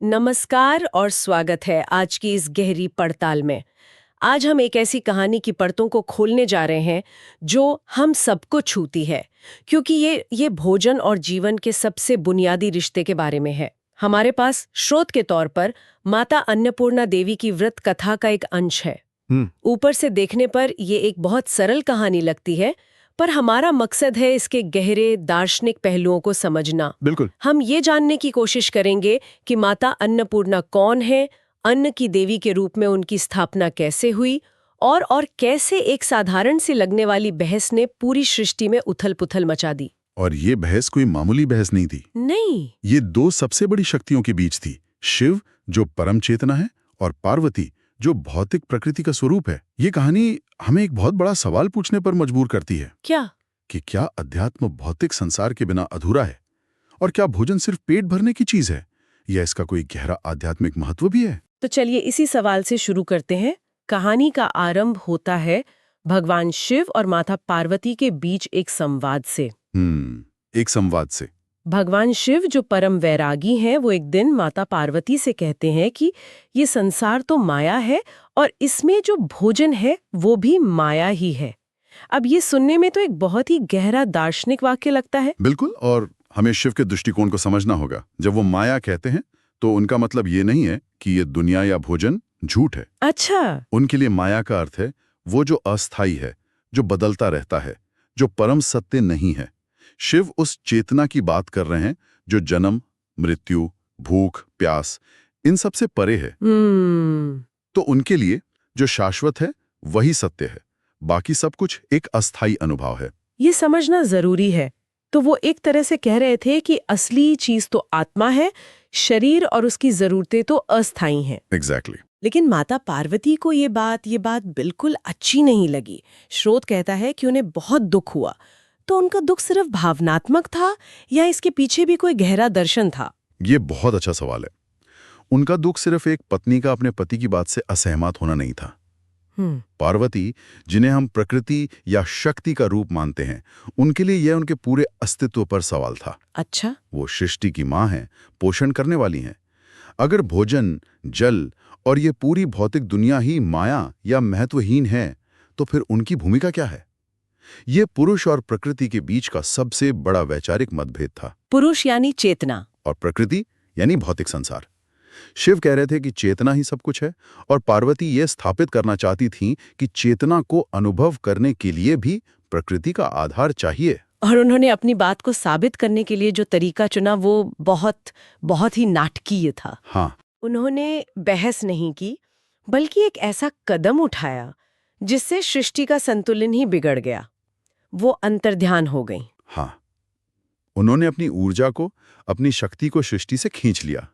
नमस्कार और स्वागत है आज की इस गहरी पड़ताल में। आज हम एक ऐसी कहानी की परतों को खोलने जा रहे हैं जो हम सबको छूती है, क्योंकि ये भोजन और जीवन के सबसे बुनियादी रिश्ते के बारे में है। हमारे पास स्रोत के तौर पर माता अन्नपूर्णा देवी की व्रत कथा का एक अंश है। ऊपर से देखने पर ये एक बहुत सरल कहानी लगती है, पर हमारा मकसद है इसके गहरे दार्शनिक पहलुओं को समझना। बिल्कुल। हम ये जानने की कोशिश करेंगे कि माता अन्नपूर्णा कौन है, अन्न की देवी के रूप में उनकी स्थापना कैसे हुई और कैसे एक साधारण सी लगने वाली बहस ने पूरी सृष्टि में उथल-पुथल मचा दी। और ये बहस कोई मामूली बहस नहीं थी। नहीं, ये दो सबसे बड़ी शक्तियों के बीच थी, शिव जो परम चेतना है और पार्वती जो भौतिक प्रकृति का स्वरूप है। ये कहानी हमें एक बहुत बड़ा सवाल पूछने पर मजबूर करती है कि क्या अध्यात्म भौतिक संसार के बिना अधूरा है, और क्या भोजन सिर्फ पेट भरने की चीज है, या इसका कोई गहरा आध्यात्मिक महत्व भी है। तो चलिए इसी सवाल से शुरू करते हैं। कहानी का आरंभ होता है भगवान शिव और माता पार्वती के बीच एक संवाद से। एक संवाद से। भगवान शिव जो परम वैरागी हैं, वो एक दिन माता पार्वती से कहते हैं कि ये संसार तो माया है और इसमें जो भोजन है वो भी माया ही है। अब ये सुनने में तो एक बहुत ही गहरा दार्शनिक वाक्य लगता है। बिल्कुल, और हमें शिव के दृष्टिकोण को समझना होगा। जब वो माया कहते हैं तो उनका मतलब ये नहीं है कि ये दुनिया या भोजन झूठ है। अच्छा। उनके लिए माया का अर्थ है वो जो अस्थायी है, जो बदलता रहता है, जो परम सत्य नहीं है। शिव उस चेतना की बात कर रहे हैं जो जन्म, मृत्यु, भूख, प्यास इन सब से परे है। तो उनके लिए जो शाश्वत है वही सत्य है, बाकी सब कुछ एक अस्थायी अनुभव है। ये समझना जरूरी है। तो वो एक तरह से कह रहे थे कि असली चीज तो आत्मा है, शरीर और उसकी जरूरतें तो अस्थायी हैं। एग्जैक्टली। लेकिन माता पार्वती को ये बात बिल्कुल अच्छी नहीं लगी। स्रोत कहता है कि उन्हें बहुत दुख हुआ। तो उनका दुख सिर्फ भावनात्मक था या इसके पीछे भी कोई गहरा दर्शन था? ये बहुत अच्छा सवाल है। उनका दुख सिर्फ एक पत्नी का अपने पति की बात से असहमत होना नहीं था। पार्वती, जिन्हें हम प्रकृति या शक्ति का रूप मानते हैं, उनके लिए यह उनके पूरे अस्तित्व पर सवाल था। अच्छा। वो सृष्टि की माँ हैं, पोषण करने वाली हैं। अगर भोजन, जल और ये पूरी भौतिक दुनिया ही माया या महत्वहीन है, तो फिर उनकी भूमिका क्या है? ये पुरुष और प्रकृति के बीच का सबसे बड़ा वैचारिक मतभेद था। पुरुष यानी चेतना और प्रकृति यानी भौतिक संसार। शिव कह रहे थे कि चेतना ही सब कुछ है, और पार्वती ये स्थापित करना चाहती थीं कि चेतना को अनुभव करने के लिए भी प्रकृति का आधार चाहिए। और उन्होंने अपनी बात को साबित करने के लिए जो तरीका चुना वो बहुत ही नाटकीय था। हाँ। उन्होंने बहस नहीं की, बल्कि एक ऐसा कदम उठाया जिससे सृष्टि का संतुलन ही बिगड़ गया। वो अंतर्ध्यान हो गई। हाँ, उन्होंने अपनी ऊर्जा को, अपनी शक्ति को सृष्टि से खींच लिया।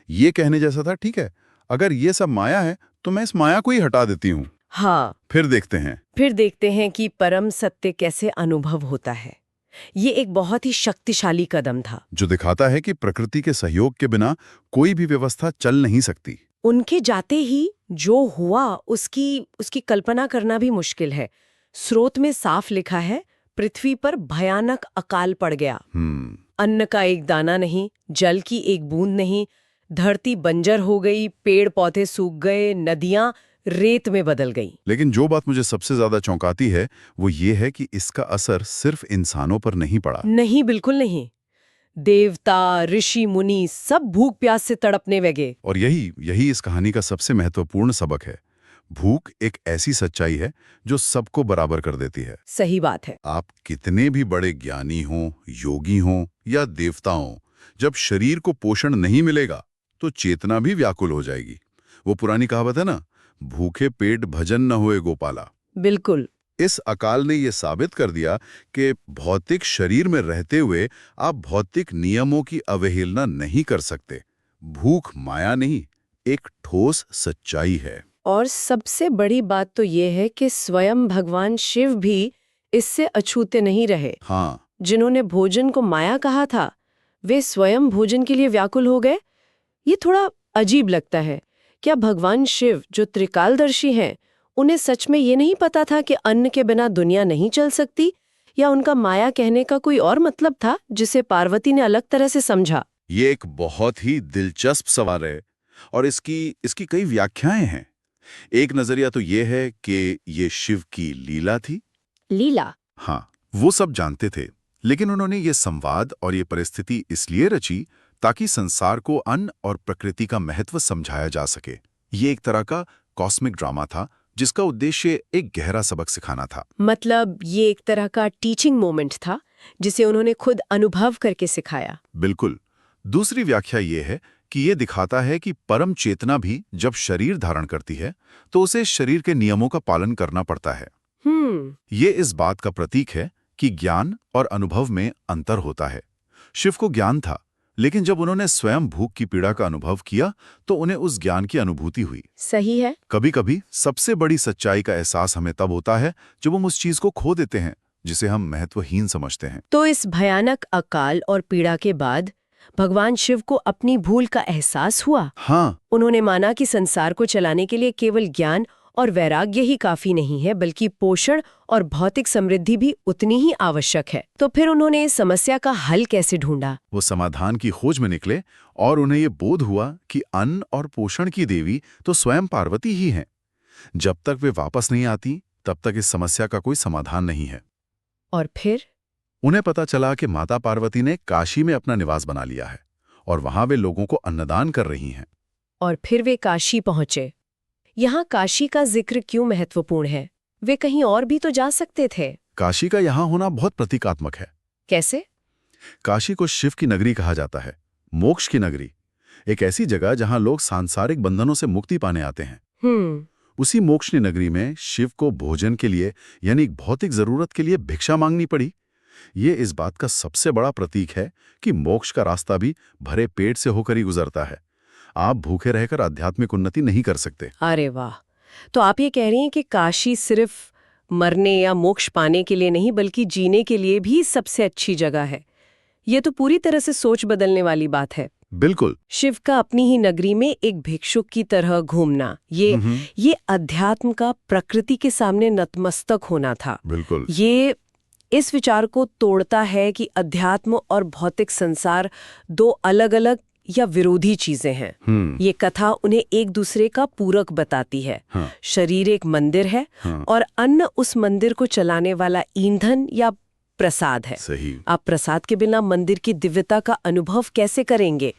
ये कहने जैसा था, ठीक है, अगर ये सब माया है तो मैं इस माया को ही हटा देती हूँ। हाँ। फिर देखते हैं कि परम सत्य कैसे अनुभव होता है। ये एक बहुत ही शक्तिशाली कदम था जो दिखाता है कि प्रकृति के सहयोग के बिना कोई भी व्यवस्था चल नहीं सकती। उनके जाते ही जो हुआ उसकी कल्पना करना भी मुश्किल है। स्रोत में साफ लिखा है, पृथ्वी पर भयानक अकाल पड़ गया। अन्न का एक दाना नहीं, जल की एक बूंद नहीं, धरती बंजर हो गई, पेड़ पौधे सूख गए, नदियां रेत में बदल गई। लेकिन जो बात मुझे सबसे ज्यादा चौंकाती है वो ये है कि इसका असर सिर्फ इंसानों पर नहीं पड़ा। नहीं, बिल्कुल नहीं। देवता, ऋषि, मुनि सब भूख प्यास से तड़पने लगे। और यही इस कहानी का सबसे महत्वपूर्ण सबक है। भूख एक ऐसी सच्चाई है जो सबको बराबर कर देती है। सही बात है। आप कितने भी बड़े ज्ञानी हों, योगी हों या देवता हों, जब शरीर को पोषण नहीं मिलेगा तो चेतना भी व्याकुल हो जाएगी। वो पुरानी कहावत है ना, भूखे पेट भजन न होए गोपाला। बिल्कुल। इस अकाल ने यह साबित कर दिया कि भौतिक शरीर में रहते हुए आप भौतिक नियमों की अवहेलना नहीं कर सकते। भूख माया नहीं, एक ठोस सच्चाई है। और सबसे बड़ी बात तो ये है कि स्वयं भगवान शिव भी इससे अछूते नहीं रहे। हाँ। जिन्होंने भोजन को माया कहा था, वे स्वयं भोजन के लिए व्याकुल हो गए। ये थोड़ा अजीब लगता है। क्या भगवान शिव जो त्रिकालदर्शी हैं, उन्हें सच में ये नहीं पता था कि अन्न के बिना दुनिया नहीं चल सकती, या उनका माया कहने का कोई और मतलब था जिसे पार्वती ने अलग तरह से समझा? ये एक बहुत ही दिलचस्प सवाल है और इसकी कई व्याख्याएं हैं। एक नजरिया तो ये है कि ये शिव की लीला थी। लीला। हाँ, वो सब जानते थे, लेकिन उन्होंने ये संवाद और ये परिस्थिति इसलिए रची ताकि संसार को अन्न और प्रकृति का महत्व समझाया जा सके। ये एक तरह का कॉस्मिक ड्रामा था जिसका उद्देश्य एक गहरा सबक सिखाना था। मतलब ये एक तरह का टीचिंग मोमेंट था जिसे उन्होंने खुद अनुभव करके सिखाया। बिल्कुल। दूसरी व्याख्या ये है कि ये दिखाता है कि परम चेतना भी जब शरीर धारण करती है तो उसे शरीर के नियमों का पालन करना पड़ता है। ये इस बात का प्रतीक है कि ज्ञान और अनुभव में अंतर होता है। शिव को ज्ञान था, लेकिन जब उन्होंने स्वयं भूख की पीड़ा का अनुभव किया तो उन्हें उस ज्ञान की अनुभूति हुई। सही है। कभी-कभी सबसे बड़ी सच्चाई का एहसास हमें तब होता है जब हम उस चीज को खो देते हैं जिसे हम महत्वहीन समझते हैं। तो इस भयानक अकाल और पीड़ा के बाद भगवान शिव को अपनी भूल का एहसास हुआ। हाँ, उन्होंने माना कि संसार को चलाने के लिए केवल ज्ञान और वैराग्य ही काफी नहीं है, बल्कि पोषण और भौतिक समृद्धि भी उतनी ही आवश्यक है। तो फिर उन्होंने इस समस्या का हल कैसे ढूंढा? वो समाधान की खोज में निकले और उन्हें ये बोध हुआ कि अन्न और पोषण की देवी तो स्वयं पार्वती ही हैं। जब तक वे वापस नहीं आती तब तक इस समस्या का कोई समाधान नहीं है। और फिर उन्हें पता चला कि माता पार्वती ने काशी में अपना निवास बना लिया है और वहां वे लोगों को अन्नदान कर रही हैं। और फिर वे काशी पहुंचे। यहाँ काशी का जिक्र क्यों महत्वपूर्ण है? वे कहीं और भी तो जा सकते थे। काशी का यहाँ होना बहुत प्रतीकात्मक है। कैसे? काशी को शिव की नगरी कहा जाता है, मोक्ष की नगरी। एक ऐसी जगह जहां लोग सांसारिक बंधनों से मुक्ति पाने आते हैं। उसी मोक्ष की नगरी में शिव को भोजन के लिए यानी भौतिक जरूरत के लिए भिक्षा मांगनी पड़ी। ये इस बात का सबसे बड़ा प्रतीक है कि मोक्ष का रास्ता भी भरे पेट से होकर ही गुजरता है। आप भूखे रहकर आध्यात्मिक उन्नति नहीं कर सकते। अरे वाह! तो आप ये कह रही हैं कि काशी सिर्फ मरने या मोक्ष पाने के लिए नहीं, बल्कि जीने के लिए भी सबसे अच्छी जगह है। ये तो पूरी तरह से सोच बदलने वाली बात है। बिल्कुल। शिव का अपनी ही नगरी में एक भिक्षुक की तरह घूमना, ये अध्यात्म का प्रकृति के सामने नतमस्तक होना था। बिल्कुल। ये इस विचार को तोड़ता है कि अध्यात्म और भौतिक संसार दो अलग-अलग या विरोधी चीजें हैं। ये कथा उन्हें एक दूसरे का पूरक बताती है। हाँ। शरीर एक मंदिर है, हाँ। और अन्न उस मंदिर को चलाने वाला ईंधन या प्रसाद है। सही। आप प्रसाद के बिना मंदिर की दिव्यता का अनुभव कैसे करेंगे?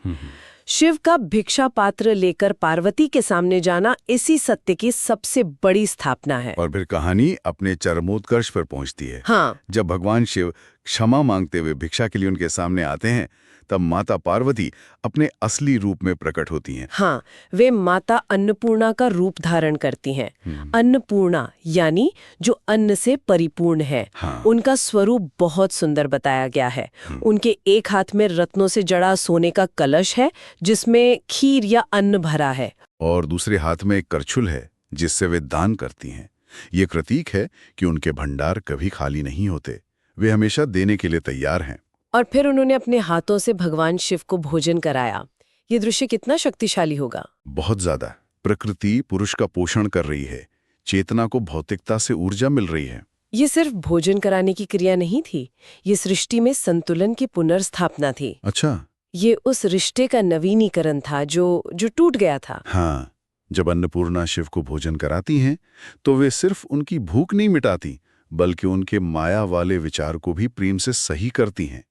शिव का भिक्षा पात्र लेकर पार्वती के सामने जाना इसी सत्य की सबसे बड़ी स्थापना है। और फिर कहानी अपने चरमोत्कर्ष पर पहुंचती है। हाँ। जब भगवान शिव क्षमा मांगते हुए भिक्षा के लिए उनके सामने आते हैं, तब माता पार्वती अपने असली रूप में प्रकट होती हैं। हाँ, वे माता अन्नपूर्णा का रूप धारण करती हैं। अन्नपूर्णा यानी जो अन्न से परिपूर्ण है। हाँ। उनका स्वरूप बहुत सुंदर बताया गया है। उनके एक हाथ में रत्नों से जड़ा सोने का कलश है जिसमें खीर या अन्न भरा है, और दूसरे हाथ में एक करछुल है जिससे वे दान करती हैं। ये प्रतीक है कि उनके भंडार कभी खाली नहीं होते, वे हमेशा देने के लिए तैयार हैं। और फिर उन्होंने अपने हाथों से भगवान शिव को भोजन कराया। ये दृश्य कितना शक्तिशाली होगा? बहुत ज्यादा। प्रकृति पुरुष का पोषण कर रही है, चेतना को भौतिकता से ऊर्जा मिल रही है। ये सिर्फ भोजन कराने की क्रिया नहीं थी, ये सृष्टि में संतुलन की पुनर्स्थापना थी। अच्छा। ये उस रिश्ते का नवीनीकरण था जो टूट गया था। हाँ, जब अन्नपूर्णा शिव को भोजन कराती हैं तो वे सिर्फ उनकी भूख नहीं मिटाती, बल्कि उनके माया वाले विचार को भी प्रेम से सही करती हैं।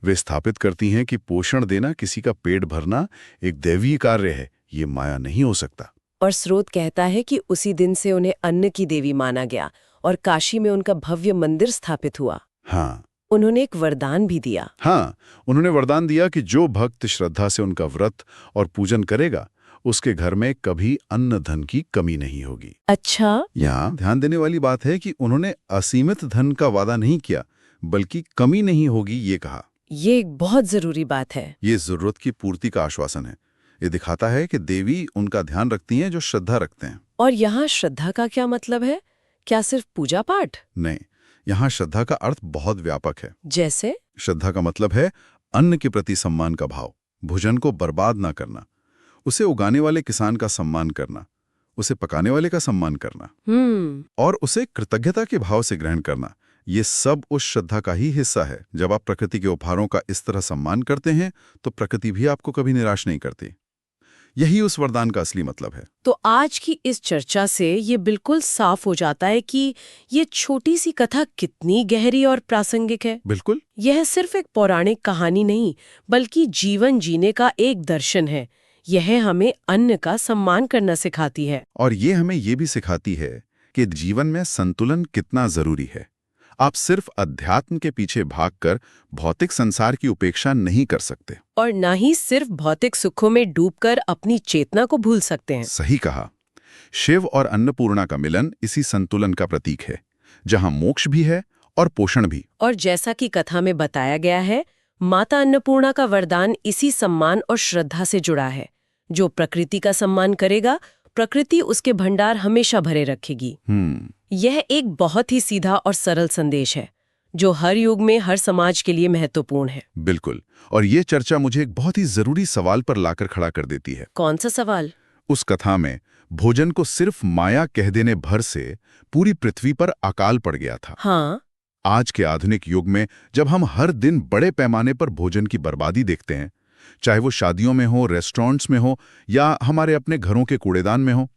वे स्थापित करती हैं कि पोषण देना, किसी का पेट भरना एक दैवीय कार्य है, ये माया नहीं हो सकता। और स्रोत कहता है कि उसी दिन से उन्हें अन्न की देवी माना गया और काशी में उनका भव्य मंदिर स्थापित हुआ। हाँ। उन्होंने एक वरदान भी दिया। हाँ, उन्होंने वरदान दिया कि जो भक्त श्रद्धा से उनका व्रत और पूजन करेगा, उसके घर में कभी अन्न धन की कमी नहीं होगी। अच्छा। यहाँ ध्यान देने वाली बात है कि उन्होंने असीमित धन का वादा नहीं किया, बल्कि कमी नहीं होगी ये कहा। ये एक बहुत जरूरी बात है। ये जरूरत की पूर्ति का आश्वासन है। ये दिखाता है कि देवी उनका ध्यान रखती हैं जो श्रद्धा रखते हैं। और यहाँ श्रद्धा का क्या मतलब है? क्या सिर्फ पूजा पाठ? नहीं, यहाँ श्रद्धा का अर्थ बहुत व्यापक है। जैसे? श्रद्धा का मतलब है अन्न के प्रति सम्मान का भाव, भोजन को बर्बाद ना करना, उसे उगाने वाले किसान का सम्मान करना, उसे पकाने वाले का सम्मान करना, और उसे कृतज्ञता के भाव से ग्रहण करना। ये सब उस श्रद्धा का ही हिस्सा है। जब आप प्रकृति के उपहारों का इस तरह सम्मान करते हैं तो प्रकृति भी आपको कभी निराश नहीं करती। यही उस वरदान का असली मतलब है। तो आज की इस चर्चा से ये बिल्कुल साफ हो जाता है कि ये छोटी सी कथा कितनी गहरी और प्रासंगिक है। बिल्कुल। यह सिर्फ एक पौराणिक कहानी नहीं, बल्कि जीवन जीने का एक दर्शन है। यह हमें अन्न का सम्मान करना सिखाती है। और ये हमें ये भी सिखाती है कि जीवन में संतुलन कितना जरूरी है। आप सिर्फ अध्यात्म के पीछे भागकर भौतिक संसार की उपेक्षा नहीं कर सकते। और ना ही सिर्फ भौतिक सुखों में डूबकर अपनी चेतना को भूल सकते हैं। सही कहा। शिव और अन्नपूर्णा का मिलन इसी संतुलन का प्रतीक है, जहां मोक्ष भी है और पोषण भी। और जैसा कि कथा में बताया गया है, माता अन्नपूर्णा का वरदान इसी सम्मान और श्रद्धा से जुड़ा है। जो प्रकृति का सम्मान करेगा, प्रकृति उसके भंडार हमेशा भरे रखेगी। यह एक बहुत ही सीधा और सरल संदेश है, जो हर युग में हर समाज के लिए महत्वपूर्ण है। बिल्कुल। और ये चर्चा मुझे एक बहुत ही जरूरी सवाल पर लाकर खड़ा कर देती है। कौन सा सवाल? उस कथा में भोजन को सिर्फ माया कह देने भर से पूरी पृथ्वी पर अकाल पड़ गया था। हाँ। आज के आधुनिक युग में जब हम हर दिन बड़े पैमाने पर भोजन की बर्बादी देखते हैं, चाहे वो शादियों में हो, रेस्टोरेंट्स में हो या हमारे अपने घरों के कूड़ेदान में हो,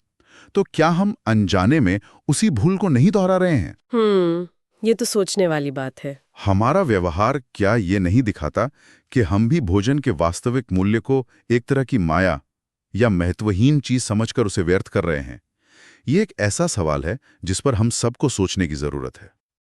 तो क्या हम अनजाने में उसी भूल को नहीं दोहरा रहे हैं? ये तो सोचने वाली बात है। हमारा व्यवहार क्या ये नहीं दिखाता कि हम भी भोजन के वास्तविक मूल्य को एक तरह की माया या महत्वहीन चीज समझकर उसे व्यर्थ कर रहे हैं? ये एक ऐसा सवाल है जिस पर हम सबको सोचने की जरूरत है।